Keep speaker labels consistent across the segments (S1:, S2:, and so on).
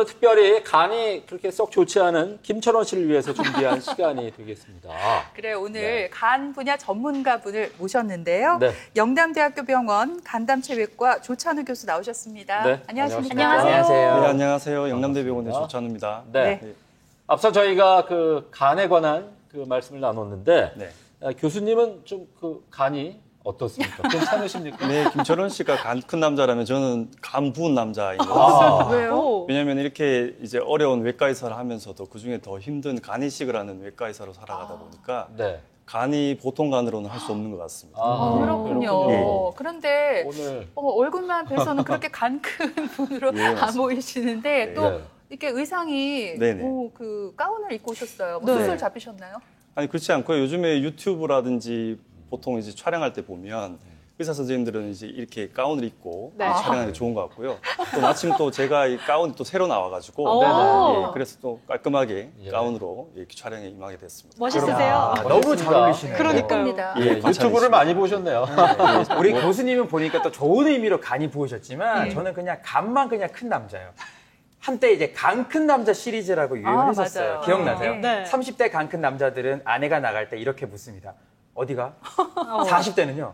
S1: 오늘은 특별히 간이 그렇게 썩 좋지 않은 김철원 씨를 위해서 준비한 시간이 되겠습니다.
S2: 그래, 오늘 간 분야 전문가분을 모셨는데요.
S1: 네.
S2: 영남대학교 병원 간담체외과 조찬우 교수 나오셨습니다.
S1: 네,
S2: 안녕하십니까?
S3: 안녕하세요.
S4: 네, 안녕하세요. 영남대병원의 조찬우입니다.
S1: 네. 앞서 저희가 그 간에 관한 그 말씀을 나눴는데
S4: 네.
S1: 교수님은 좀 그 간이 어떻습니까? 괜찮으십니까?
S4: 네, 김철원 씨가 간 큰 남자라면 저는 간 부은 남자인 것 같습니다.
S2: 왜요?
S4: 왜냐하면 이렇게 이제 어려운 외과 의사를 하면서도 그 중에 더 힘든 간 이식을 하는 외과 의사로 살아가다 보니까
S1: 네.
S4: 간이 보통 간으로는 할 수 없는 것 같습니다.
S2: 그렇군요.
S4: 예.
S2: 그런데
S1: 오늘
S2: 얼굴만 뵈서는 그렇게 간 큰 분으로
S4: 예,
S2: 안
S4: 맞습니다.
S2: 보이시는데 또
S1: 네.
S2: 이렇게 의상이
S4: 네네.
S2: 그 가운을 입고 오셨어요.
S4: 네.
S2: 수술 잡히셨나요?
S4: 아니 그렇지 않고요. 요즘에 유튜브라든지 보통 이제 촬영할 때 보면 의사 선생님들은 이제 이렇게 가운을 입고
S3: 네.
S4: 촬영하는 게 좋은 것 같고요. 또 마침 또 제가 이 가운이 또 새로 나와가지고
S3: 오.
S4: 예, 그래서 또 깔끔하게
S1: 예.
S4: 가운으로 이렇게 촬영에 임하게 됐습니다.
S3: 멋있으세요?
S5: 너무 잘 어울리시네요.
S3: 그러니까요.
S2: 입니다.
S4: 예,
S1: 유튜브를 많이 보셨네요.
S5: 우리 교수님은 보니까 또 좋은 의미로 간이 부으셨지만
S2: 네.
S5: 저는 그냥 간만 그냥 큰 남자예요. 한때 이제 간 큰 남자 시리즈라고 유행했었어요.
S2: 맞아요.
S5: 기억나세요?
S3: 네.
S5: 30대 간 큰 남자들은 아내가 나갈 때 이렇게 묻습니다. 어디가? 40대는요?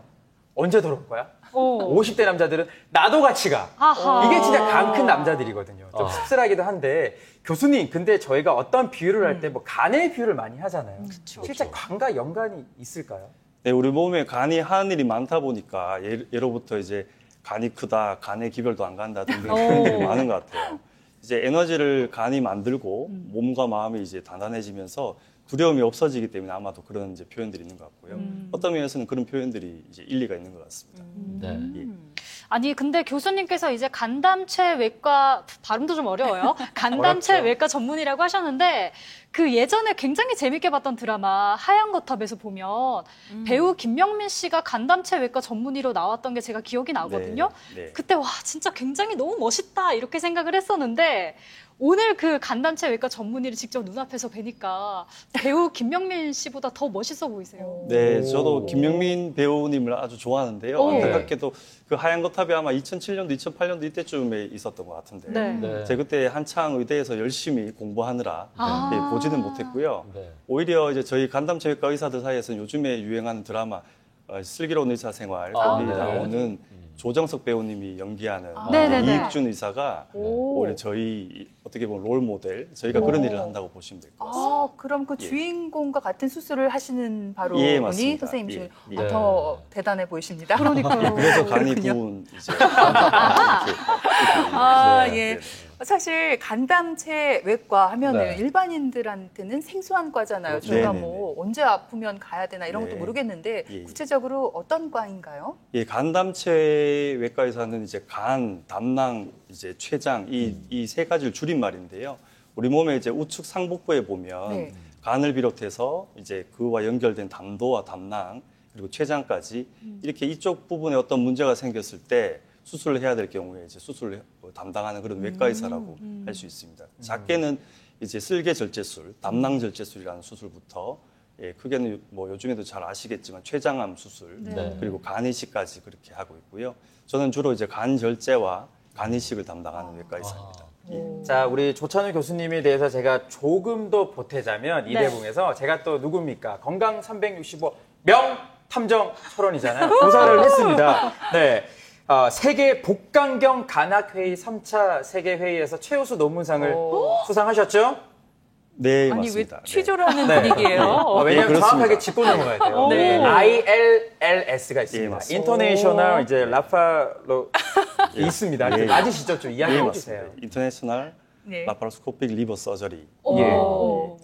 S5: 언제 돌아올 거야? 50대 남자들은 나도 같이 가.
S3: 아하.
S5: 이게 진짜 간 큰 남자들이거든요. 좀 씁쓸하기도 한데 교수님, 근데 저희가 어떤 비유를 할 때 뭐 간의 비유를 많이 하잖아요. 실제 간과 연관이 있을까요?
S4: 네, 우리 몸에 간이 하는 일이 많다 보니까 예로부터 이제 간이 크다, 간의 기별도 안 간다 등등 표현들이 많은 것 같아요. 이제 에너지를 간이 만들고 몸과 마음이 이제 단단해지면서 두려움이 없어지기 때문에 아마도 그런 이제 표현들이 있는 것 같고요. 어떤 면에서는 그런 표현들이 이제 일리가 있는 것 같습니다.
S1: 네.
S4: 예.
S3: 아니 근데 교수님께서 이제 간담체 외과 발음도 좀 어려워요. 간담체
S5: 어렵죠.
S3: 외과 전문이라고 하셨는데 그 예전에 굉장히 재밌게 봤던 드라마 하얀 거탑에서 보면 배우 김명민 씨가 간담체 외과 전문의로 나왔던 게 제가 기억이 나거든요.
S4: 네, 네.
S3: 그때 와 진짜 굉장히 너무 멋있다 이렇게 생각을 했었는데 오늘 그 간담체 외과 전문의를 직접 눈앞에서 뵈니까 배우 김명민 씨보다 더 멋있어 보이세요.
S4: 네, 저도 김명민 배우님을 아주 좋아하는데요.
S3: 오.
S4: 안타깝게도 그 하얀 거탑이 아마 2007년도, 2008년도 이때쯤에 있었던 것 같은데.
S3: 네.
S1: 네.
S4: 제가 그때 한창 의대에서 열심히 공부하느라
S3: 아.
S4: 예, 보지는 못했고요.
S1: 네.
S4: 오히려 이제 저희 간담체외과 의사들 사이에서는 요즘에 유행하는 드라마 슬기로운 의사생활
S1: 아,
S4: 거기
S1: 네.
S4: 나오는 조정석 배우님이 연기하는
S3: 네네네.
S4: 이익준 의사가
S3: 오.
S4: 오히려 저희 어떻게 보면 롤 모델 저희가 그런 일을 한다고 보시면 될 것 같습니다.
S2: 그럼 그
S4: 예.
S2: 주인공과 같은 수술을 하시는 바로
S4: 예,
S2: 분이
S4: 맞습니다.
S2: 선생님이시고
S4: 예,
S1: 예.
S2: 더 대단해 보이십니다.
S3: 그러니까요.
S4: 그래서 간이
S2: 그렇군요.
S4: 부은 이제
S2: 아,
S4: 네,
S2: 예.
S4: 네.
S2: 사실 간담체 외과 하면은
S1: 네.
S2: 일반인들한테는 생소한 과잖아요.
S4: 그렇죠.
S2: 저희가
S4: 네네네.
S2: 뭐 언제 아프면 가야 되나 이런 것도
S4: 네.
S2: 모르겠는데
S4: 예.
S2: 구체적으로 어떤 과인가요?
S4: 예, 간담체 외과에서는 이제 간, 담낭, 이제 췌장 이 세 가지를 줄임말인데요. 우리 몸의 이제 우측 상복부에 보면
S2: 네.
S4: 간을 비롯해서 이제 그와 연결된 담도와 담낭 그리고 췌장까지 이렇게 이쪽 부분에 어떤 문제가 생겼을 때 수술을 해야 될 경우에 이제 수술을 담당하는 그런 외과 의사라고 할 수 있습니다. 작게는 이제 쓸개 절제술, 담낭 절제술이라는 수술부터 예, 크게는 뭐 요즘에도 잘 아시겠지만 췌장암 수술
S1: 네.
S4: 그리고 간 이식까지 그렇게 하고 있고요. 저는 주로 이제 간 절제와 간 이식을 담당하는 외과 의사입니다.
S5: 자, 우리 조찬우 교수님에 대해서 제가 조금 더 보태자면 이
S3: 네.
S5: 대봉에서 제가 또 누굽니까? 건강 365 명탐정 철원이잖아요. 조사를 했습니다. 네. 세계 복강경 간학회의 3차 세계회의에서 최우수 논문상을 수상하셨죠?
S4: 네,
S2: 아니
S4: 맞습니다.
S2: 왜 취조라는
S4: 네.
S2: 분위기예요?
S5: 왜냐하면
S4: 그렇습니다.
S5: 정확하게 짚고 넘어가야 돼요.
S2: 네.
S5: ILLS가
S4: 예,
S5: 있습니다.
S4: 맞습니다.
S5: 인터내셔널 이제 라파로 있습니다.
S4: 예.
S5: 아시죠? 좀 이야기
S4: 네,
S5: 해주세요.
S4: 맞습니다. 인터내셔널
S2: 네.
S4: 라파로스코픽 리버 서저리.
S3: 오.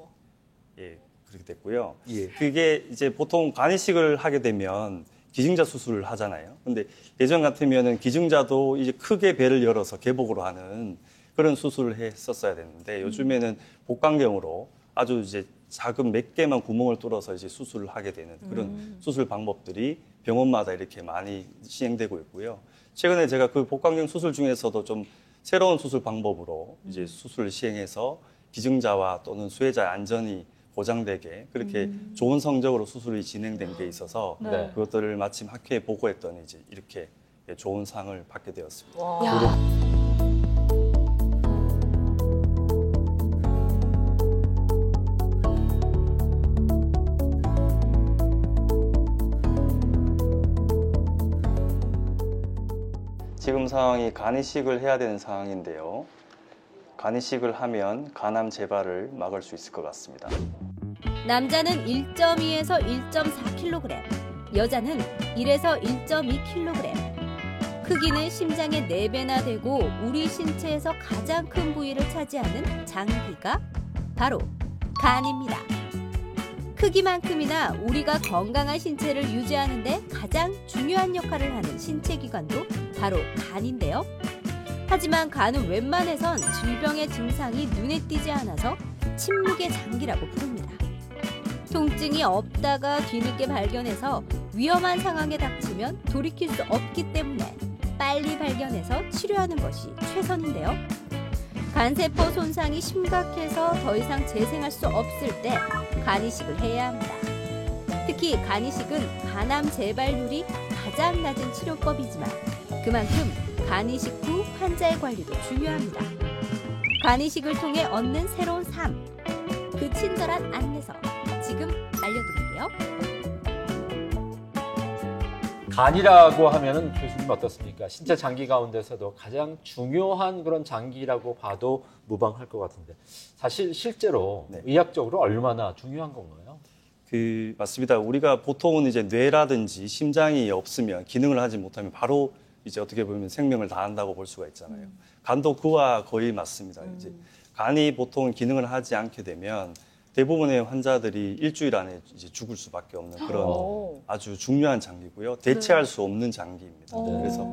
S4: 예, 그렇게 됐고요.
S5: 예.
S4: 그게 이제 보통 간 이식을 하게 되면 기증자 수술을 하잖아요. 근데 예전 같으면은 기증자도 이제 크게 배를 열어서 개복으로 하는 그런 수술을 했었어야 됐는데 요즘에는 복강경으로 아주 이제 작은 몇 개만 구멍을 뚫어서 이제 수술을 하게 되는 그런 수술 방법들이 병원마다 이렇게 많이 시행되고 있고요. 최근에 제가 그 복강경 수술 중에서도 좀 새로운 수술 방법으로 이제 수술을 시행해서 기증자와 또는 수혜자의 안전이 보장되게 그렇게 좋은 성적으로 수술이 진행된 게 있어서
S1: 네.
S4: 그것들을 마침 학회에 보고했더니 이제 이렇게 좋은 상을 받게 되었습니다.
S3: 야.
S4: 지금 상황이 간 이식을 해야 되는 상황인데요. 간 이식을 하면 간암 재발을 막을 수 있을 것 같습니다.
S6: 남자는 1.2에서 1.4kg, 여자는 1에서 1.2kg. 크기는 심장의 4배나 되고 우리 신체에서 가장 큰 부위를 차지하는 장기가 바로 간입니다. 크기만큼이나 우리가 건강한 신체를 유지하는 데 가장 중요한 역할을 하는 신체 기관도 바로 간인데요. 하지만 간은 웬만해선 질병의 증상이 눈에 띄지 않아서 침묵의 장기라고 부릅니다. 통증이 없다가 뒤늦게 발견해서 위험한 상황에 닥치면 돌이킬 수 없기 때문에 빨리 발견해서 치료하는 것이 최선인데요. 간세포 손상이 심각해서 더 이상 재생할 수 없을 때 간이식을 해야 합니다. 특히 간이식은 간암 재발률이 가장 낮은 치료법이지만 그만큼 간이식 후 환자의 관리도 중요합니다. 간이식을 통해 얻는 새로운 삶, 그 친절한 안내서 지금 알려드릴게요.
S1: 간이라고 하면은 교수님 어떻습니까? 신체 장기 가운데서도 가장 중요한 그런 장기라고 봐도 무방할 것 같은데 사실 실제로
S4: 네.
S1: 의학적으로 얼마나 중요한 건가요?
S4: 맞습니다. 우리가 보통은 이제 뇌라든지 심장이 없으면 기능을 하지 못하면 바로 이제 어떻게 보면 생명을 다한다고 볼 수가 있잖아요. 간도 그와 거의 맞습니다. 이제 간이 보통 기능을 하지 않게 되면 대부분의 환자들이 일주일 안에 이제 죽을 수밖에 없는 그런 아주 중요한 장기고요. 대체할 수 없는 장기입니다. 그래서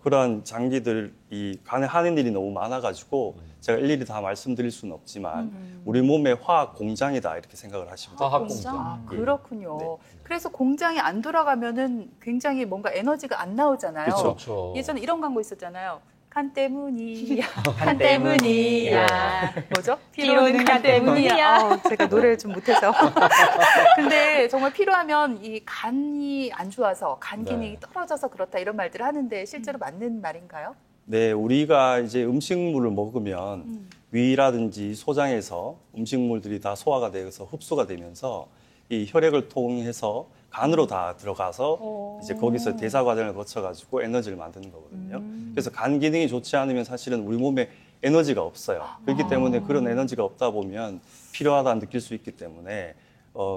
S4: 그러한 장기들, 이 간에 하는 일이 너무 많아가지고 제가 일일이 다 말씀드릴 수는 없지만 우리 몸의 화학 공장이다 이렇게 생각을 하시면 돼요.
S1: 화학 공장.
S2: 그렇군요.
S4: 네.
S2: 그래서 공장이 안 돌아가면은 굉장히 뭔가 에너지가 안 나오잖아요.
S1: 그렇죠.
S2: 예전에 이런 광고 있었잖아요. 간 때문이야.
S5: 간 때문이야.
S2: 뭐죠?
S3: 피로는 간 때문이야.
S2: 제가 노래를 좀 못해서. 근데 정말 필요하면 이 간이 안 좋아서 간 기능이
S1: 네.
S2: 떨어져서 그렇다 이런 말들을 하는데 실제로 맞는 말인가요?
S4: 네, 우리가 이제 음식물을 먹으면 위라든지 소장에서 음식물들이 다 소화가 되어서 흡수가 되면서 이 혈액을 통해서 간으로 다 들어가서 이제 거기서 대사 과정을 거쳐가지고 에너지를 만드는 거거든요. 그래서 간 기능이 좋지 않으면 사실은 우리 몸에 에너지가 없어요. 그렇기 때문에 그런 에너지가 없다 보면 필요하다 느낄 수 있기 때문에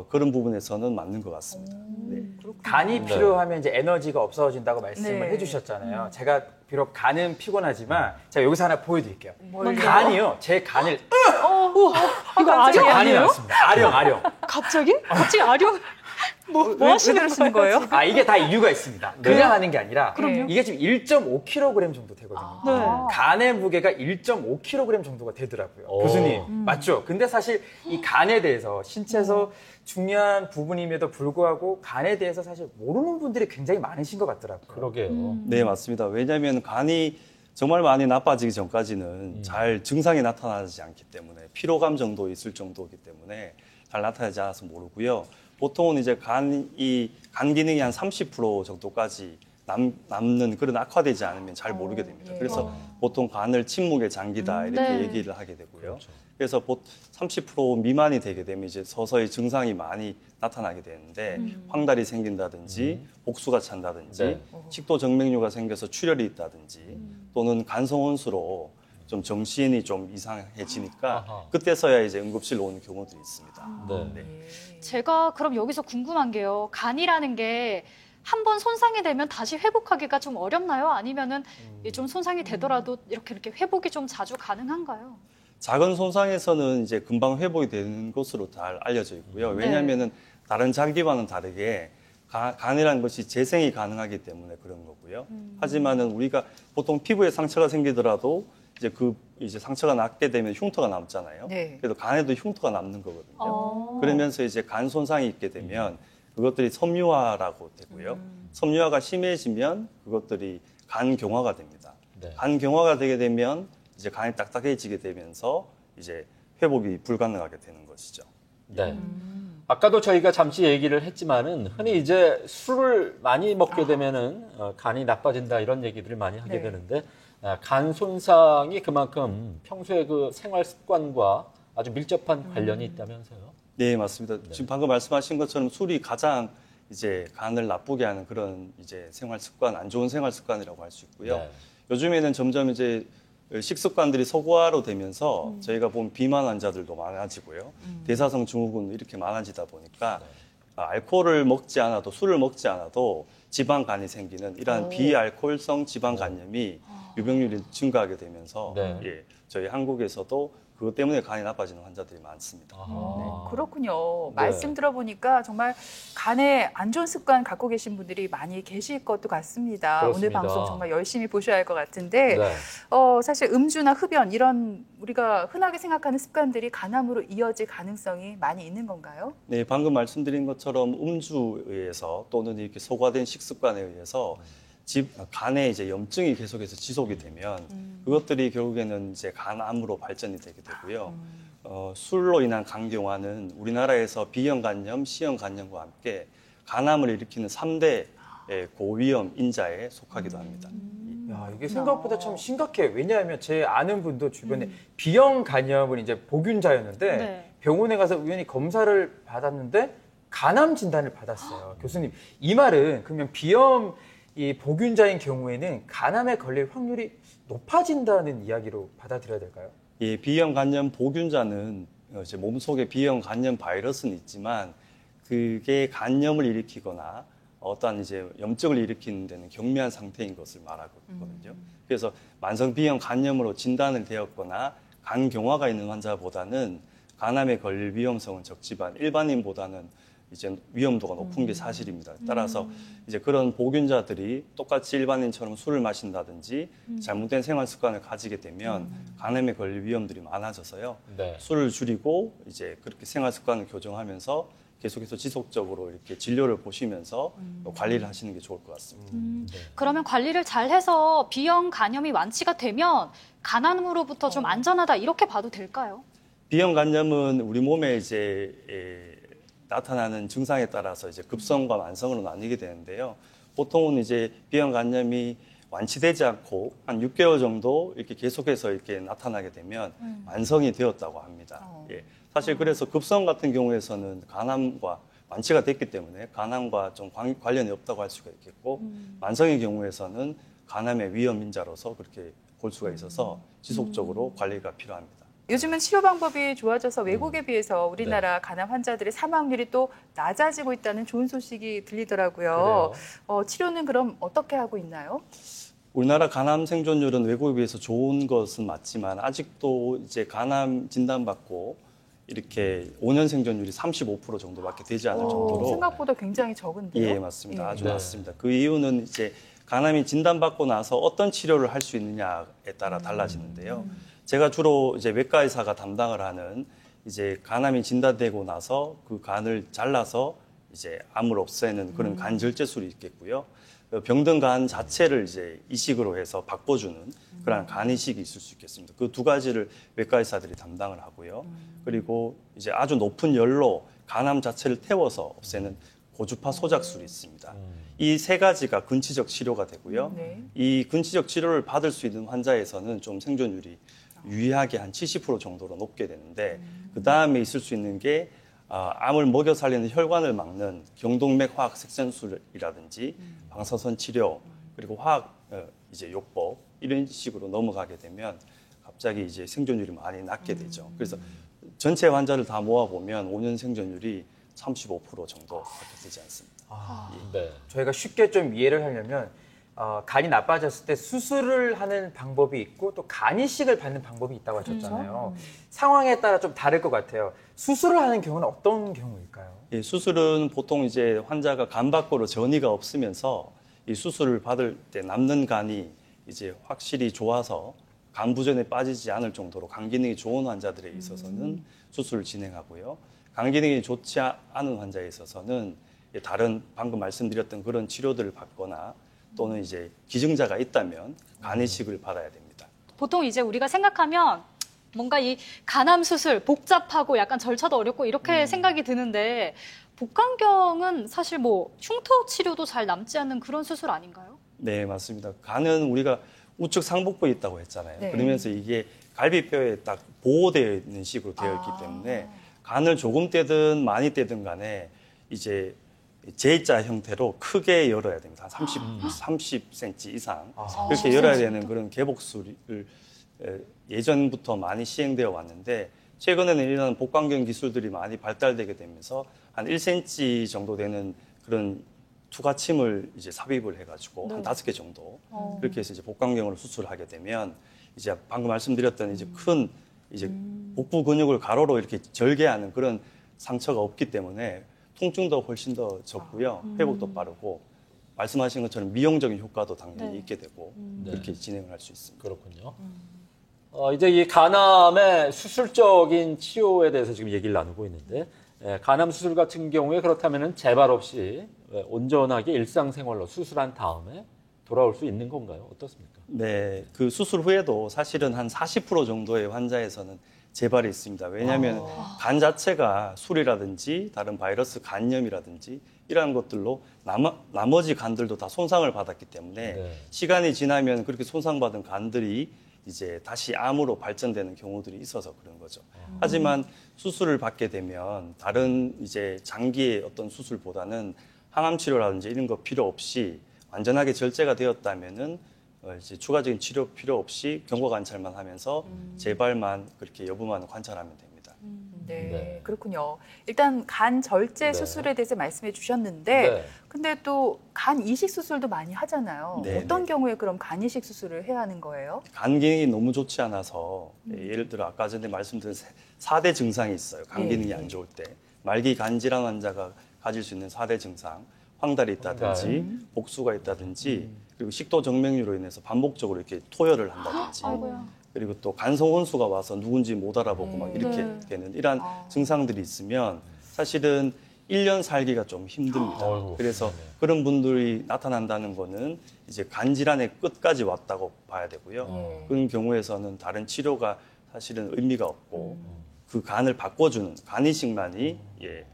S4: 그런 부분에서는 맞는 것 같습니다. 네.
S5: 간이
S1: 네.
S5: 필요하면 이제 에너지가 없어진다고 말씀을
S2: 네.
S5: 해주셨잖아요. 제가 비록 간은 피곤하지만 제가 여기서 하나 보여드릴게요.
S2: 뭘요?
S5: 간이요, 제 간을
S3: 이거
S5: 제 간이
S3: 아령이에요?
S5: 나왔습니다. 아령.
S3: 갑자기? 갑자기 아령? 뭐 하시는
S2: 그러시는 거예요?
S5: 아, 이게 다 이유가 있습니다. 그냥 하는 게 아니라
S2: 그럼요.
S5: 이게 지금 1.5kg 정도 되거든요.
S3: 네.
S5: 간의 무게가 1.5kg 정도가 되더라고요.
S1: 오.
S5: 교수님, 맞죠? 근데 사실 이 간에 대해서 신체에서 중요한 부분임에도 불구하고 간에 대해서 사실 모르는 분들이 굉장히 많으신 것 같더라고요.
S1: 그러게요.
S4: 네, 맞습니다. 왜냐하면 간이 정말 많이 나빠지기 전까지는 잘 증상이 나타나지 않기 때문에 피로감 정도 있을 정도이기 때문에 잘 나타나지 않아서 모르고요. 보통은 이제 간 기능이 한 30% 정도까지 남는 그런 악화되지 않으면 잘 모르게 됩니다. 그래서 보통 간을 침묵의 장기다 이렇게
S3: 네.
S4: 얘기를 하게 되고요.
S1: 그렇죠.
S4: 그래서 30% 미만이 되게 되면 이제 서서히 증상이 많이 나타나게 되는데 황달이 생긴다든지 복수가 찬다든지
S1: 네.
S4: 식도 정맥류가 생겨서 출혈이 있다든지 또는 간성혼수로 좀 정신이 좀 이상해지니까
S1: 아하.
S4: 그때서야 이제 응급실로 오는 경우들이 있습니다.
S1: 네.
S3: 제가 그럼 여기서 궁금한 게요. 간이라는 게 한 번 손상이 되면 다시 회복하기가 좀 어렵나요? 아니면은 좀 손상이 되더라도 이렇게 회복이 좀 자주 가능한가요?
S4: 작은 손상에서는 이제 금방 회복이 되는 것으로 잘 알려져 있고요. 왜냐하면은 다른 장기와는 다르게 간이라는 것이 재생이 가능하기 때문에 그런 거고요. 하지만은 우리가 보통 피부에 상처가 생기더라도 이제 상처가 낫게 되면 흉터가 남잖아요.
S2: 네.
S4: 그래도 간에도 흉터가 남는 거거든요. 그러면서 이제 간 손상이 있게 되면 그것들이 섬유화라고 되고요. 섬유화가 심해지면 그것들이 간 경화가 됩니다.
S1: 네.
S4: 간 경화가 되게 되면 이제 간이 딱딱해지게 되면서 이제 회복이 불가능하게 되는 것이죠.
S1: 네. 아까도 저희가 잠시 얘기를 했지만은 흔히 이제 술을 많이 먹게 되면은 간이 나빠진다 이런 얘기들을 많이 하게
S2: 네.
S1: 되는데 간 손상이 그만큼 평소에 그 생활 습관과 아주 밀접한 관련이 있다면서요?
S4: 네, 맞습니다. 지금 방금 말씀하신 것처럼 술이 가장 이제 간을 나쁘게 하는 그런 이제 생활 습관, 안 좋은 생활 습관이라고 할 수 있고요.
S1: 네.
S4: 요즘에는 점점 이제 식습관들이 서구화로 되면서 저희가 보면 비만 환자들도 많아지고요. 대사성 증후군 이렇게 많아지다 보니까 알코올을 먹지 않아도 술을 먹지 않아도 지방간이 생기는 이러한 비알코올성 지방간염이 유병률이 증가하게 되면서
S1: 네.
S4: 예, 저희 한국에서도 그것 때문에 간이 나빠지는 환자들이 많습니다.
S2: 그렇군요.
S1: 네.
S2: 말씀 들어보니까 정말 간에 안 좋은 습관 갖고 계신 분들이 많이 계실 것도 같습니다. 오늘
S1: 그렇습니다.
S2: 방송 정말 열심히 보셔야 할 것 같은데
S1: 네.
S2: 사실 음주나 흡연 이런 우리가 흔하게 생각하는 습관들이 간암으로 이어질 가능성이 많이 있는 건가요?
S4: 네, 방금 말씀드린 것처럼 음주에 의해서 또는 이렇게 소과된 식습관에 의해서 간에 이제 염증이 계속해서 지속이 되면 그것들이 결국에는 이제 간암으로 발전이 되게 되고요. 술로 인한 간경화는 우리나라에서 B형 간염, C형 간염과 함께 간암을 일으키는 3대 고위험 인자에 속하기도 합니다.
S5: 야, 이게 생각보다 참 심각해요. 왜냐하면 제 아는 분도 주변에 B형 간염을 이제 보균자였는데
S3: 네.
S5: 병원에 가서 우연히 검사를 받았는데 간암 진단을 받았어요. 교수님, 이 말은 그러면 B형 이 보균자인 경우에는 간암에 걸릴 확률이 높아진다는 이야기로 받아들여야 될까요?
S4: 예, B형 간염 보균자는 이제 몸속에 B형 간염 바이러스는 있지만 그게 간염을 일으키거나 어떠한 이제 염증을 일으키는 데는 경미한 상태인 것을 말하고 있거든요. 그래서 만성 B형 간염으로 진단을 되었거나 간경화가 있는 환자보다는 간암에 걸릴 위험성은 적지만 일반인보다는 이제 위험도가 높은 게 사실입니다. 따라서 이제 그런 보균자들이 똑같이 일반인처럼 술을 마신다든지 잘못된 생활 습관을 가지게 되면 간암에 걸릴 위험들이 많아져서요.
S1: 네.
S4: 술을 줄이고 이제 그렇게 생활 습관을 교정하면서 계속해서 지속적으로 이렇게 진료를 보시면서 관리를 하시는 게 좋을 것 같습니다.
S3: 그러면 관리를 잘 해서 B형 간염이 완치가 되면 간암으로부터 좀 안전하다 이렇게 봐도 될까요?
S4: B형 간염은 우리 몸에 이제 나타나는 증상에 따라서 이제 급성과 만성으로 나뉘게 되는데요. 보통은 이제 B형 간염이 완치되지 않고 한 6개월 정도 이렇게 계속해서 이렇게 나타나게 되면 만성이 되었다고 합니다. 예. 사실 그래서 급성 같은 경우에서는 간암과 완치가 됐기 때문에 간암과 좀 관련이 없다고 할 수가 있겠고 만성의 경우에서는 간암의 위험 인자로서 그렇게 볼 수가 있어서 지속적으로 관리가 필요합니다.
S2: 요즘은 치료 방법이 좋아져서 외국에 비해서 우리나라 간암 환자들의 사망률이 또 낮아지고 있다는 좋은 소식이 들리더라고요. 치료는 그럼 어떻게 하고 있나요?
S4: 우리나라 간암 생존율은 외국에 비해서 좋은 것은 맞지만 아직도 이제 간암 진단받고 이렇게 5년 생존율이 35% 정도밖에 되지 않을 정도로
S2: 생각보다 굉장히 적은데요.
S4: 예, 맞습니다. 아주
S1: 네.
S4: 낮습니다. 그 이유는 이제 간암이 진단받고 나서 어떤 치료를 할 수 있느냐에 따라 달라지는데요. 제가 주로 이제 외과 의사가 담당을 하는 이제 간암이 진단되고 나서 그 간을 잘라서 이제 암을 없애는 그런 간 절제술이 있겠고요. 병든 간 자체를 이제 이식으로 해서 바꿔주는 그런 간 이식이 있을 수 있겠습니다. 그 두 가지를 외과 의사들이 담당을 하고요. 그리고 이제 아주 높은 열로 간암 자체를 태워서 없애는 고주파 소작술이 있습니다. 이 세 가지가 근치적 치료가 되고요.
S2: 네.
S4: 이 근치적 치료를 받을 수 있는 환자에서는 좀 생존율이 유의하게 한 70% 정도로 높게 되는데 그 다음에 있을 수 있는 게 암을 먹여 살리는 혈관을 막는 경동맥 화학 색선술이라든지 방사선 치료 그리고 화학 이제 요법 이런 식으로 넘어가게 되면 갑자기 이제 생존율이 많이 낮게 되죠. 그래서 전체 환자를 다 모아 보면 5년 생존율이 35% 정도밖에 되지 않습니다.
S1: 네.
S5: 저희가 쉽게 좀 이해를 하려면 간이 나빠졌을 때 수술을 하는 방법이 있고 또 간 이식을 받는 방법이 있다고 하셨잖아요. 상황에 따라 좀 다를 것 같아요. 수술을 하는 경우는 어떤 경우일까요?
S4: 예, 수술은 보통 이제 환자가 간 밖으로 전이가 없으면서 이 수술을 받을 때 남는 간이 이제 확실히 좋아서 간 부전에 빠지지 않을 정도로 간 기능이 좋은 환자들에 있어서는 수술을 진행하고요. 간 기능이 좋지 않은 환자에 있어서는 다른 방금 말씀드렸던 그런 치료들을 받거나 또는 이제 기증자가 있다면 간 이식을 받아야 됩니다.
S3: 보통 이제 우리가 생각하면 뭔가 이 간암 수술 복잡하고 약간 절차도 어렵고 이렇게 생각이 드는데 복강경은 사실 뭐 흉터 치료도 잘 남지 않는 그런 수술 아닌가요?
S4: 네, 맞습니다. 간은 우리가 우측 상복부에 있다고 했잖아요.
S2: 네.
S4: 그러면서 이게 갈비뼈에 딱 보호되어 있는 식으로 되어 있기 때문에 간을 조금 떼든 많이 떼든 간에 이제 J자 형태로 크게 열어야 됩니다. 한 30cm 이상
S5: 아,
S4: 그렇게 열어야 되는 그런 개복술을 예전부터 많이 시행되어 왔는데 최근에는 이런 복강경 기술들이 많이 발달되게 되면서 한 1cm 정도 되는 그런 투과침을 이제 삽입을 해가지고 한 5개 정도 그렇게 해서 이제 복강경으로 수술하게 되면 이제 방금 말씀드렸던 이제 큰 이제 복부 근육을 가로로 이렇게 절개하는 그런 상처가 없기 때문에 통증도 훨씬 더 적고요. 회복도 빠르고 말씀하신 것처럼 미용적인 효과도 당연히
S3: 네.
S4: 있게 되고
S1: 네.
S4: 그렇게 진행을 할 수 있습니다.
S1: 그렇군요. 이제 이 간암의 수술적인 치료에 대해서 지금 얘기를 나누고 있는데 간암 수술 같은 경우에 그렇다면 재발 없이 온전하게 일상생활로 수술한 다음에 돌아올 수 있는 건가요? 어떻습니까?
S4: 네, 그 수술 후에도 사실은 한 40% 정도의 환자에서는 재발이 있습니다. 왜냐하면 간 자체가 술이라든지 다른 바이러스 간염이라든지 이러한 것들로 나머지 간들도 다 손상을 받았기 때문에
S1: 네.
S4: 시간이 지나면 그렇게 손상받은 간들이 이제 다시 암으로 발전되는 경우들이 있어서 그런 거죠. 하지만 수술을 받게 되면 다른 이제 장기의 어떤 수술보다는 항암 치료라든지 이런 거 필요 없이 완전하게 절제가 되었다면은 이제 추가적인 치료 필요 없이 경과 관찰만 하면서 재발만 그렇게 여부만 관찰하면 됩니다.
S2: 네,
S1: 네.
S2: 그렇군요. 일단 간 절제
S1: 네.
S2: 수술에 대해서 말씀해 주셨는데
S1: 네.
S2: 근데 또 간 이식 수술도 많이 하잖아요.
S4: 네,
S2: 어떤
S4: 네.
S2: 경우에 그럼 간 이식 수술을 해야 하는 거예요?
S4: 간 기능이 너무 좋지 않아서 예를 들어 아까 전에 말씀드린 4대 증상이 있어요. 간 기능이 안 좋을 때. 말기 간 질환 환자가 가질 수 있는 4대 증상. 황달이 있다든지 복수가 있다든지 그리고 식도 정맥류로 인해서 반복적으로 이렇게 토혈을 한다든지
S3: 아이고야.
S4: 그리고 또 간성혼수가 와서 누군지 못 알아보고 막 이렇게
S3: 네.
S4: 되는 이러한 증상들이 있으면 사실은 1년 살기가 좀 힘듭니다.
S1: 아이고,
S4: 그래서
S1: 네네.
S4: 그런 분들이 나타난다는 거는 이제 간 질환의 끝까지 왔다고 봐야 되고요. 그런 경우에서는 다른 치료가 사실은 의미가 없고 그 간을 바꿔주는 간 이식만이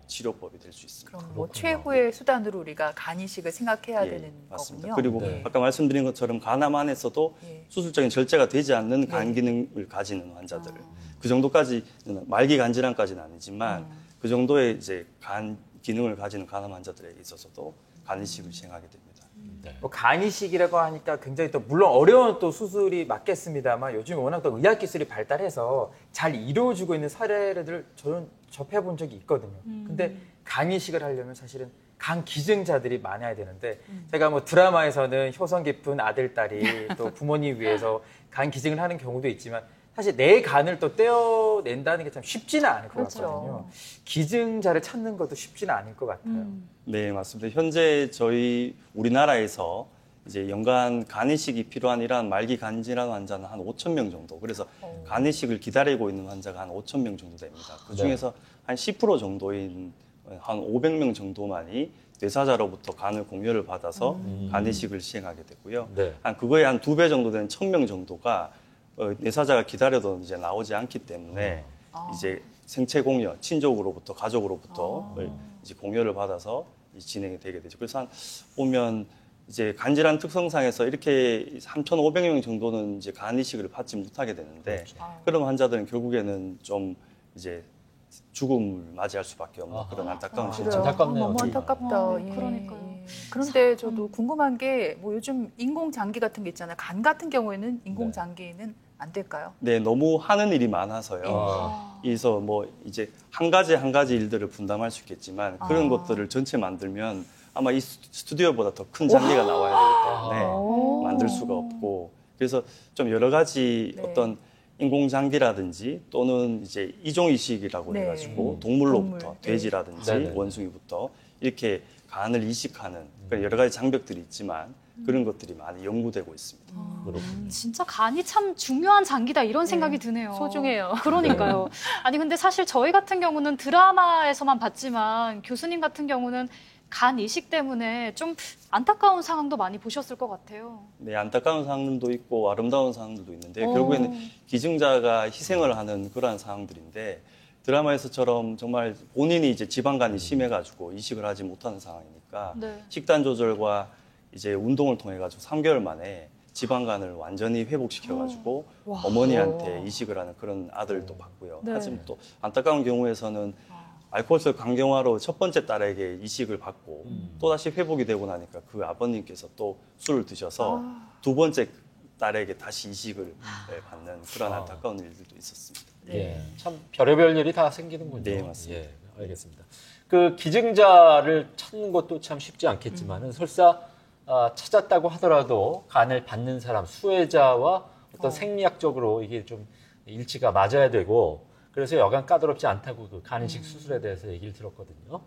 S4: 치료법이 될 수 있습니다.
S2: 그럼 뭐 최후의 수단으로 우리가 간 이식을 생각해야
S4: 예,
S2: 되는
S4: 맞습니다.
S2: 거군요.
S4: 그리고
S1: 네.
S4: 아까 말씀드린 것처럼 간암 안에서도
S2: 예.
S4: 수술적인 절제가 되지 않는 간 기능을 가지는 환자들 그 정도까지는 말기 간 질환까지는 아니지만 그 정도의 이제 간 기능을 가지는 간암 환자들에 있어서도 간 이식을 시행하게 됩니다.
S5: 뭐 간 이식이라고 하니까 굉장히 또 물론 어려운 또 수술이 맞겠습니다만 요즘 워낙 또 의학 기술이 발달해서 잘 이루어지고 있는 사례를 저는 접해본 적이 있거든요. 근데 간 이식을 하려면 사실은 간 기증자들이 많아야 되는데 제가 뭐 드라마에서는 효성 깊은 아들, 딸이 또 부모님 위해서 간 기증을 하는 경우도 있지만 사실 내 간을 또 떼어낸다는 게 참 쉽지는 않을 것
S2: 그렇죠.
S5: 같거든요. 기증자를 찾는 것도 쉽지는 않을 것 같아요.
S4: 네, 맞습니다. 현재 저희 우리나라에서 이제 연간 간 이식이 필요한 이러한 말기 간 질환 환자는 한 5천 명 정도. 그래서 간 이식을 기다리고 있는 환자가 한 5천 명 정도 됩니다. 그 중에서 한 10% 정도인 한 500명 정도만이 뇌사자로부터 간을 공여를 받아서 간 이식을 시행하게 되고요.
S1: 네.
S4: 그거에 한 2배 정도 되는 1,000명 정도가 뇌사자가 기다려도 이제 나오지 않기 때문에 이제 생체 공여, 친족으로부터 가족으로부터 이제 공여를 받아서 진행이 되게 되죠. 그래서 보면 이제 간질환 특성상에서 이렇게 3,500명 정도는 이제 간 이식을 받지 못하게 되는데 그런 환자들은 결국에는 좀 이제 죽음을 맞이할 수밖에 없는 그런 안타까운
S2: 그래요.
S4: 실정.
S1: 안타깝네요.
S2: 너무 안타깝다.
S3: 예. 그러니까요.
S2: 그런데 저도 궁금한 게 뭐 요즘 인공장기 같은 게 있잖아요. 간 같은 경우에는 인공장기는 안 될까요?
S4: 네, 너무 하는 일이 많아서요. 그래서 뭐 이제 한 가지 일들을 분담할 수 있겠지만 그런 것들을 전체 만들면 아마 이 스튜디오보다 더 큰 장비가 나와야 되기 때문에 만들 수가 없고 그래서 좀 여러 가지
S2: 네.
S4: 어떤 인공장기라든지 또는 이제 이종이식이라고
S2: 네.
S4: 해가지고 동물로부터
S2: 동물.
S4: 돼지라든지
S1: 네네.
S4: 원숭이부터 이렇게 간을 이식하는 그런 여러 가지 장벽들이 있지만 그런 것들이 많이 연구되고 있습니다.
S3: 진짜 간이 참 중요한 장기다 이런 생각이 드네요.
S2: 소중해요.
S3: 그러니까요. 아니 근데 사실 저희 같은 경우는 드라마에서만 봤지만 교수님 같은 경우는 간 이식 때문에 좀 안타까운 상황도 많이 보셨을 것 같아요.
S4: 네, 안타까운 상황도 있고 아름다운 상황들도 있는데 결국에는 기증자가 희생을 하는 그러한 상황들인데 드라마에서처럼 정말 본인이 이제 지방간이 심해가지고 이식을 하지 못하는 상황이니까
S3: 네.
S4: 식단 조절과 이제 운동을 통해 가지고 3개월 만에 지방간을 완전히 회복시켜가지고 어머니한테 이식을 하는 그런 아들도 봤고요.
S3: 네.
S4: 하지만 또 안타까운 경우에서는 알코올성 간경화로 첫 번째 딸에게 이식을 받고 또 다시 회복이 되고 나니까 그 아버님께서 또 술을 드셔서 두 번째 딸에게 다시 이식을 받는 그런 안타까운 일들도 있었습니다.
S1: 예, 참 별의별 일이 다 생기는군요.
S4: 네, 맞습니다.
S1: 예, 알겠습니다. 그 기증자를 찾는 것도 참 쉽지 않겠지만은 설사 찾았다고 하더라도 간을 받는 사람, 수혜자와 어떤 생리학적으로 이게 좀 일치가 맞아야 되고 그래서 여간 까다롭지 않다고 그 간이식 수술에 대해서 얘기를 들었거든요.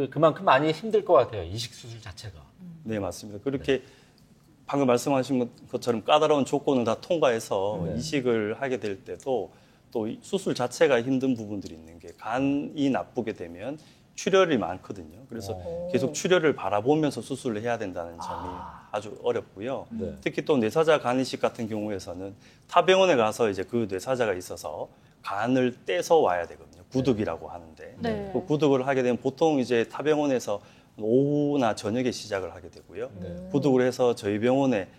S1: 그만큼 많이 힘들 것 같아요. 이식 수술 자체가.
S4: 네, 맞습니다. 그렇게 방금 말씀하신 것처럼 까다로운 조건을 다 통과해서 이식을 하게 될 때도 또 수술 자체가 힘든 부분들이 있는 게 간이 나쁘게 되면 출혈이 많거든요. 그래서 계속 출혈을 바라보면서 수술을 해야 된다는 점이 아주 어렵고요.
S1: 네.
S4: 특히 또 뇌사자 간이식 같은 경우에서는 타 병원에 가서 이제 그 뇌사자가 있어서 간을 떼서 와야 되거든요. 구득이라고 하는데
S3: 네.
S4: 그 구득을 하게 되면 보통 이제 타 병원에서 오후나 저녁에 시작을 하게 되고요. 구득을 해서 저희 병원에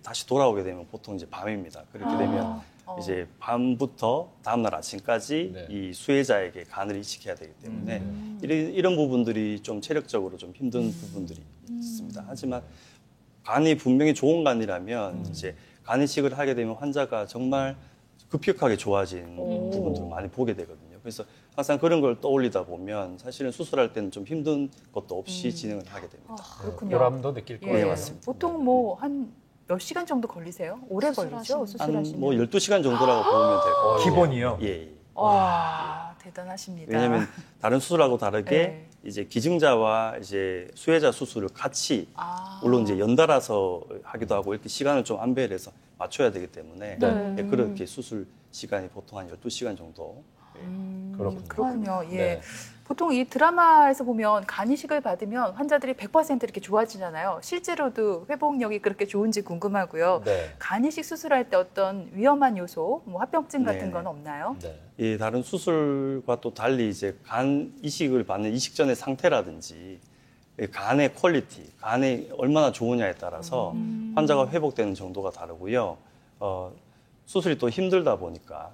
S4: 다시 돌아오게 되면 보통 이제 밤입니다. 그렇게 되면 이제 밤부터 다음날 아침까지
S1: 네.
S4: 이 수혜자에게 간을 이식해야 되기 때문에 이런 부분들이 좀 체력적으로 좀 힘든 부분들이 있습니다. 하지만 간이 분명히 좋은 간이라면 이제 간 이식을 하게 되면 환자가 정말 급격하게 좋아진 부분들을 많이 보게 되거든요. 그래서 항상 그런 걸 떠올리다 보면 사실은 수술할 때는 좀 힘든 것도 없이 진행을 하게 됩니다.
S2: 그렇군요.
S1: 보람도 느낄
S2: 예.
S1: 거예요.
S4: 맞습니다.
S2: 보통 뭐 한 몇 시간 정도 걸리세요? 오래 걸리죠?
S4: 한
S2: 수술하시면.
S4: 뭐 12시간 정도라고 보면 될 것 같아요.
S5: 기본이요?
S4: 예, 예.
S2: 와, 대단하십니다.
S4: 왜냐하면 다른 수술하고 다르게
S2: 네.
S4: 이제 기증자와 이제 수혜자 수술을 같이
S2: 아.
S4: 물론 이제 연달아서 하기도 하고 이렇게 시간을 좀 안배를 해서 맞춰야 되기 때문에
S1: 네.
S4: 예, 그렇게 수술 시간이 보통 한 12시간 정도.
S1: 그렇군요.
S2: 예.
S1: 네.
S2: 보통 이 드라마에서 보면 간 이식을 받으면 환자들이 100% 이렇게 좋아지잖아요. 실제로도 회복력이 그렇게 좋은지 궁금하고요.
S1: 네.
S2: 간 이식 수술할 때 어떤 위험한 요소, 뭐 합병증 같은
S4: 네.
S2: 건 없나요?
S1: 네.
S4: 이 다른 수술과 또 달리 이제 간 이식을 받는 이식 전의 상태라든지 이 간의 퀄리티, 간이 얼마나 좋으냐에 따라서 환자가 회복되는 정도가 다르고요. 수술이 또 힘들다 보니까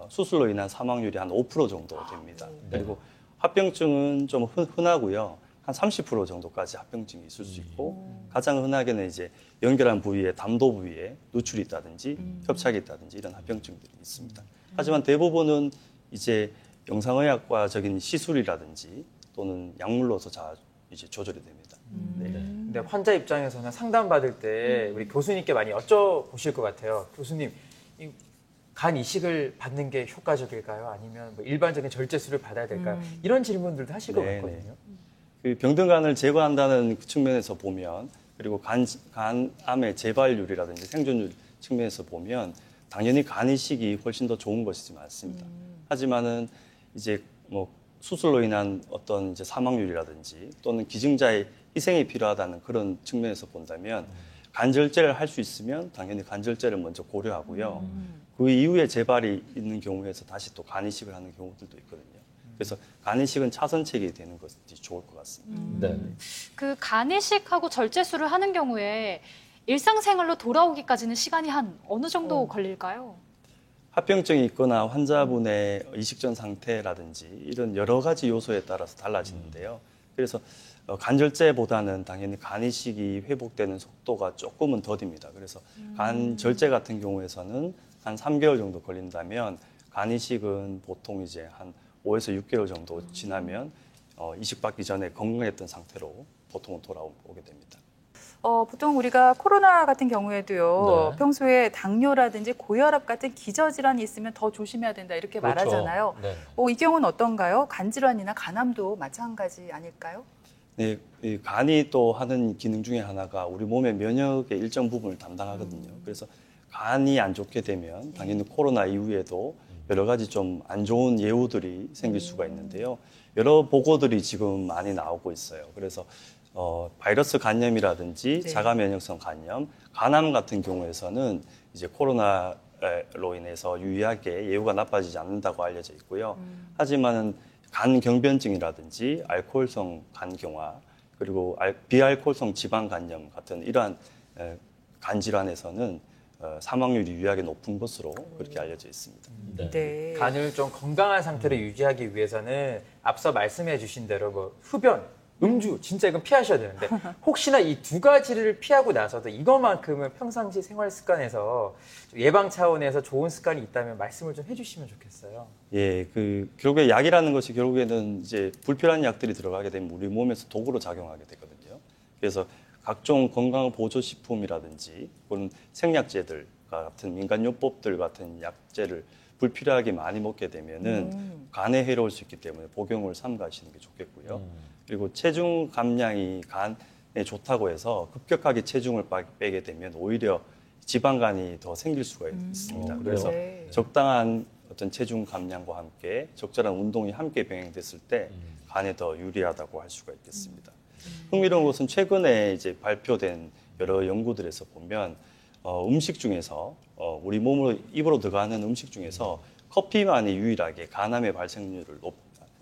S4: 수술로 인한 사망률이 한 5% 정도 됩니다. 그리고 합병증은 좀 흔하고요. 한 30% 정도까지 합병증이 있을 수 있고 가장 흔하게는 이제 연결한 부위에 담도 부위에 누출이 있다든지 협착이 있다든지 이런 합병증들이 있습니다. 하지만 대부분은 이제 영상의학과적인 시술이라든지 또는 약물로서 이제 조절이 됩니다. 네.
S5: 근데 환자 입장에서는 상담 받을 때 우리 교수님께 많이 여쭤보실 것 같아요. 교수님, 이 간 이식을 받는 게 효과적일까요? 아니면 뭐 일반적인 절제술을 받아야 될까요? 이런 질문들도 하실 것
S4: 네,
S5: 같거든요.
S4: 그 병든간을 제거한다는 그 측면에서 보면 그리고 간암의 재발률이라든지 생존율 측면에서 보면 당연히 간 이식이 훨씬 더 좋은 것이지 맞습니다. 하지만은 이제 뭐 수술로 인한 어떤 이제 사망률이라든지 또는 기증자의 희생이 필요하다는 그런 측면에서 본다면 간절제를 할 수 있으면 당연히 간절제를 먼저 고려하고요. 그 이후에 재발이 있는 경우에서 다시 또 간 이식을 하는 경우들도 있거든요. 그래서 간 이식은 차선책이 되는 것이 좋을 것 같습니다.
S1: 네.
S3: 그 간이식하고 절제술을 하는 경우에 일상생활로 돌아오기까지는 시간이 한 어느 정도 걸릴까요?
S4: 합병증이 있거나 환자분의 이식 전 상태라든지 이런 여러 가지 요소에 따라서 달라지는데요. 그래서 간절제보다는 당연히 간 이식이 회복되는 속도가 조금은 더딥니다. 그래서 간절제 같은 경우에서는 한 3개월 정도 걸린다면 간 이식은 보통 이제 한 5에서 6개월 정도 지나면 이식받기 전에 건강했던 상태로 보통은 돌아오게 됩니다.
S2: 보통 우리가 코로나 같은 경우에도요,
S1: 네.
S2: 평소에 당뇨라든지 고혈압 같은 기저질환이 있으면 더 조심해야 된다 이렇게
S1: 그렇죠.
S2: 말하잖아요.
S1: 네.
S2: 이 경우는 어떤가요? 간질환이나 간암도 마찬가지 아닐까요?
S4: 네, 이 간이 또 하는 기능 중에 하나가 우리 몸의 면역의 일정 부분을 담당하거든요. 그래서 간이 안 좋게 되면 당연히 코로나 이후에도 여러 가지 좀 안 좋은 예후들이 생길 수가 있는데요. 여러 보고들이 지금 많이 나오고 있어요. 그래서 바이러스 간염이라든지
S2: 네.
S4: 자가 면역성 간염, 간암 같은 경우에서는 이제 코로나로 인해서 유의하게 예후가 나빠지지 않는다고 알려져 있고요. 하지만은 간경변증이라든지 알코올성 간경화 그리고 비알코올성 지방간염 같은 이러한 간질환에서는 사망률이 유의하게 높은 것으로 그렇게 알려져 있습니다.
S2: 네.
S5: 간을 좀 건강한 상태를 유지하기 위해서는 앞서 말씀해 주신 대로 뭐 흡연, 음주 진짜 이건 피하셔야 되는데 혹시나 이 두 가지를 피하고 나서도 이것만큼은 평상시 생활 습관에서 예방 차원에서 좋은 습관이 있다면 말씀을 좀 해주시면 좋겠어요.
S4: 예, 결국에 약이라는 것이 결국에는 이제 불필요한 약들이 들어가게 되면 우리 몸에서 독으로 작용하게 되거든요. 그래서 각종 건강 보조식품이라든지 그런 생약제들 같은 민간요법들 같은 약제를 불필요하게 많이 먹게 되면은 간에 해로울 수 있기 때문에 복용을 삼가하시는 게 좋겠고요. 그리고 체중 감량이 간에 좋다고 해서 급격하게 체중을 빼게 되면 오히려 지방간이 더 생길 수가 있습니다. 그래서
S2: 네.
S4: 적당한 어떤 체중 감량과 함께 적절한 운동이 함께 병행됐을 때 간에 더 유리하다고 할 수가 있겠습니다. 흥미로운 것은 최근에 이제 발표된 여러 연구들에서 보면 음식 중에서 우리 몸으로 입으로 들어가는 음식 중에서 커피만이 유일하게 간암의 발생률을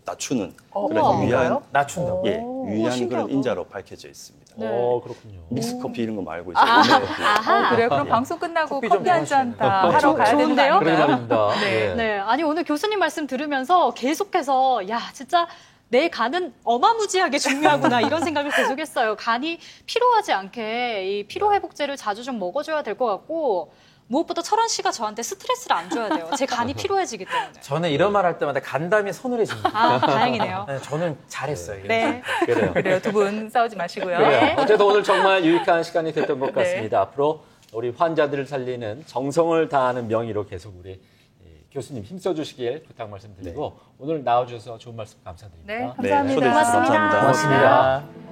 S4: 낮추는 그런 유의한
S5: 낮춘다고.
S4: 예, 유의한
S3: 신기하다.
S4: 그런 인자로 밝혀져 있습니다.
S3: 네.
S1: 그렇군요.
S4: 믹스 커피 이런 거 말고 이제 커피.
S2: 그래요? 그럼 방송 끝나고
S5: 커피 좀
S2: 커피 한 잔 다
S5: 좋아하시네요.
S2: 하러 가야 되는 거
S3: 좋은데요?
S1: 그러게
S2: 아닌가요?
S1: 말입니다.
S2: 네.
S3: 네, 아니 오늘 교수님 말씀 들으면서 계속해서 야 진짜 내 간은 어마무지하게 중요하구나 이런 생각을 계속했어요. 간이 피로하지 않게 이 피로 회복제를 자주 좀 먹어줘야 될 것 같고 무엇보다 철원 씨가 저한테 스트레스를 안 줘야 돼요. 제 간이 피로해지기 때문에.
S5: 저는 이런 말 할 때마다 간담이 서늘해집니다.
S3: 아 다행이네요.
S5: 네, 저는 잘했어요.
S3: 네.
S1: 그래요.
S2: 그래요. 두 분 싸우지 마시고요.
S1: 그래요. 어쨌든 오늘 정말 유익한 시간이 됐던 것
S2: 네.
S1: 같습니다. 앞으로 우리 환자들을 살리는 정성을 다하는 명의로 계속 우리 교수님 힘써주시길 부탁 말씀드리고 오늘 나와주셔서 좋은 말씀 감사드립니다.
S2: 네,
S4: 네,
S2: 감사합니다.
S4: 초대해 주셔서 감사합니다.
S1: 고맙습니다.